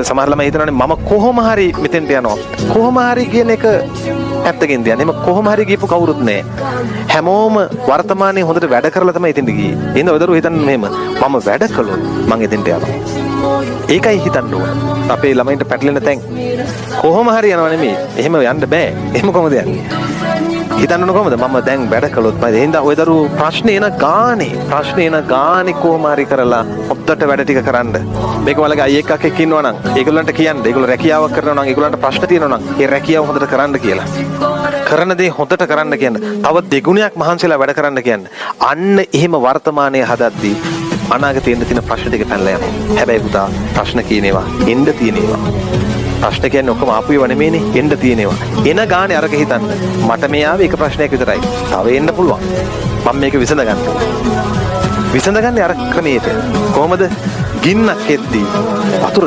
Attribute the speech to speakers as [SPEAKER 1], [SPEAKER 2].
[SPEAKER 1] සමහර ළමයි හිතනවානේ මම කොහොම හරි මෙතෙන්ට යනවා. කොහොම හරි කියන එක පැත්තකින් තියන්නේ. මම කොහොම හරි ගියපු කවුරුත් නැහැ. හැමෝම වර්තමානයේ හොඳට වැඩ කරලා තමයි එතෙන්ට ගියේ. එහෙනම් ඔය දරුවෝ හිතන්නේ මෙහෙම මම වැඩ කළොත් මං එතෙන්ට යනවා. ඒකයි හිතන්න ඕන. අපේ ළමයින්ට පැටලෙන තැන් කොහොම හරි යනවා නෙමෙයි. එහෙම යන්න බෑ. එහෙම කොහොමද යන්නේ? හිතන්න ඕන කොහොමද? මම දැන් වැඩ කළොත් මම එහෙනම් ඔය දරුවෝ ප්‍රශ්නේ එන ගානේ කොහොම හරි කරලා ඔත්තට වැඩ ටික කරන්න. මේක වලගේ අයියෙක් අක්කෙක් ඉන්නවා නම් ඒගොල්ලන්ට කියන්න. ඒගොල්ලෝ රැකියාවක් කරනවා නම් ඒගොල්ලන්ට ප්‍රශ්න තියෙනවා නම් ඒ රැකියාව හොඳට කරන්න කියලා. කරන දේ හොඳට කරන්න කියන්න. තව දෙගුණයක් මහන්සිලා වැඩ කරන්න කියන්න. අන්න එහෙම වර්තමානයේ හදද්දී අනාගතේ එන්න තියෙන ප්‍රශ්න ටික පැනලා යනවා. හැබැයි පුතා ප්‍රශ්න කියන ඒවා එන්න තියෙන ඒවා. ප්‍රශ්න කියන්නේ ඔක්කොම ආපු ඒවා නෙමෙයිනේ එන්න තියෙන ඒවා. එන ගානේ අරක හිතන්න. මට මේ ආවේ එක ප්‍රශ්නයක් විතරයි. තව එන්න පුළුවන්. මම මේක විසඳගන්න. විසඳගන්නේ අර ක්‍රමයේද? කොහොමද? ගින්නක් එද්දී වතුර